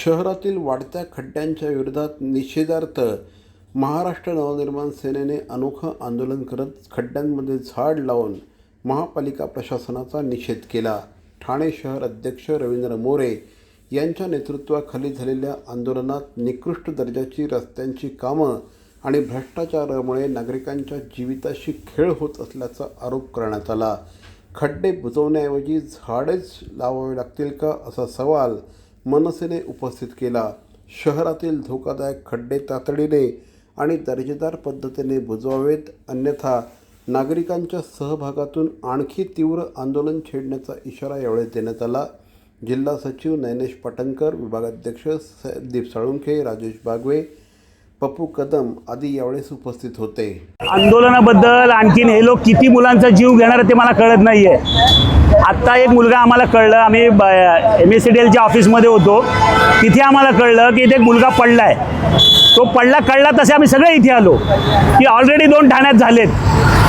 शहरातील वाढत्या खड्ड्यांच्या विरोधात निषेधार्थ महाराष्ट्र नवनिर्माण सेनेने अनोखं आंदोलन करत खड्ड्यांमध्ये झाड लावून महापालिका प्रशासनाचा निषेध केला। ठाणे शहर अध्यक्ष रवींद्र मोरे यांच्या नेतृत्वाखाली झालेल्या आंदोलनात निकृष्ट दर्जाची रस्त्यांची कामं आणि भ्रष्टाचारामुळे नागरिकांच्या जीविताशी खेळ होत असल्याचा आरोप करण्यात आला। खड्डे बुजवण्याऐवजी झाडेच लावावे लागतील का असा सवाल मनसेने उपस्थित केला। शहरातील धोकादायक खड्डे तातडीने आणि दर्जेदार पद्धतीने बुजवावेत, अन्यथा नागरिकांच्या सहभागातून आणखी तीव्र आंदोलन छेडण्याचा इशारा यावेळी देण्यात आला। जिल्हा सचिव नैनेश पाटणकर, विभागाध्यक्ष दीप साळुंखे, राजेश बागवे, पप्पू कदम आदी यावेळेस उपस्थित होते। आंदोलनाबद्दल आणखीन हे लोक किती मुलांचा जीव घेणार ते मला कळत नाहीये। आत्ता एक मुलगा आम्हाला कळलं, आम्ही MSCDLच्या ऑफिसमध्ये होतो, तिथे आम्हाला कळलं की इथे एक मुलगा पडलाय। तो कळला तसे आम्ही सगळे इथे आलो की ऑलरेडी 2 ठाण्यात झालेत।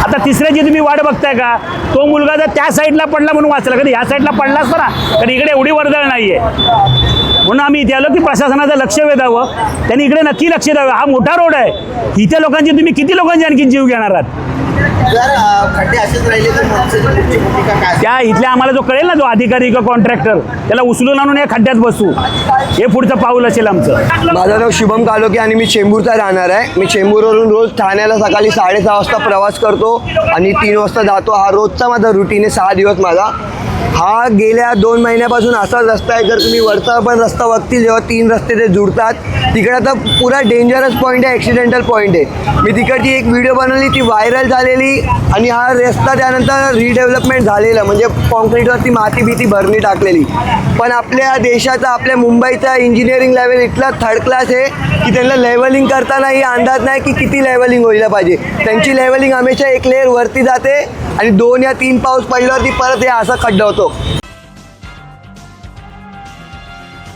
आता तिसऱ्याची तुम्ही वाट बघताय का? तो मुलगा जर त्या साईडला पडला म्हणून वाचला, कधी ह्या साईडला पडला असता ना तर इकडे एवढी वर्दळ नाहीये। म्हणून आम्ही इथे आलो की प्रशासनाचं लक्ष वेधावं, त्यांनी इकडे नक्की लक्ष द्यावं। हा मोठा रोड आहे, इथे लोकांची तुम्ही किती लोकांचे आणखी जीव घेणार आहात? खड्डे असेच राहिले तर त्या इथल्या आम्हाला जो कळेल ना, जो अधिकारी किंवा कॉन्ट्रॅक्टर, त्याला उचलून आणून या खड्ड्यात बसू, हे पुढचं पाऊल असेल आमचं। माझं नाव शुभम कालोके आणि मी चेंबूरचा राहणार आहे। मी चेंबूरवरून रोज ठाण्याला सकाळी 6:30 वाजता प्रवास करतो आणि 3 वाजता जातो। हा रोजचा माझा रुटीन आहे, 6 दिवस माझा। हा गेल्या 2 महिन्यापासून असाच रस्ता आहे। जर तुम्ही वरचा पण रस्ता बघतील, जेव्हा 3 रस्ते ते जुळतात, तिकडे आता पुरा डेंजरस पॉईंट आहे, ॲक्सिडेंटल पॉईंट आहे। मी तिकडची एक व्हिडिओ बनवली, ती व्हायरल झालेली आणि हा रस्ता त्यानंतर रिडेव्हलपमेंट झालेला, म्हणजे कॉन्क्रीटवरती माती भीती भरणी टाकलेली। पण आपल्या देशाचा, आपल्या मुंबईचा इंजिनिअरिंग लेवल इतला थर्ड क्लास आहे की त्यांना लेवलिंग करतानाही अंदाज नाही की किती लेवलिंग व्हायला पाहिजे। त्यांची लेवलिंग हमेशा एक लेअर वरती जाते आणि 2 या 3 पाऊस पडल्यावरती परत हे असा खड्डा होतो।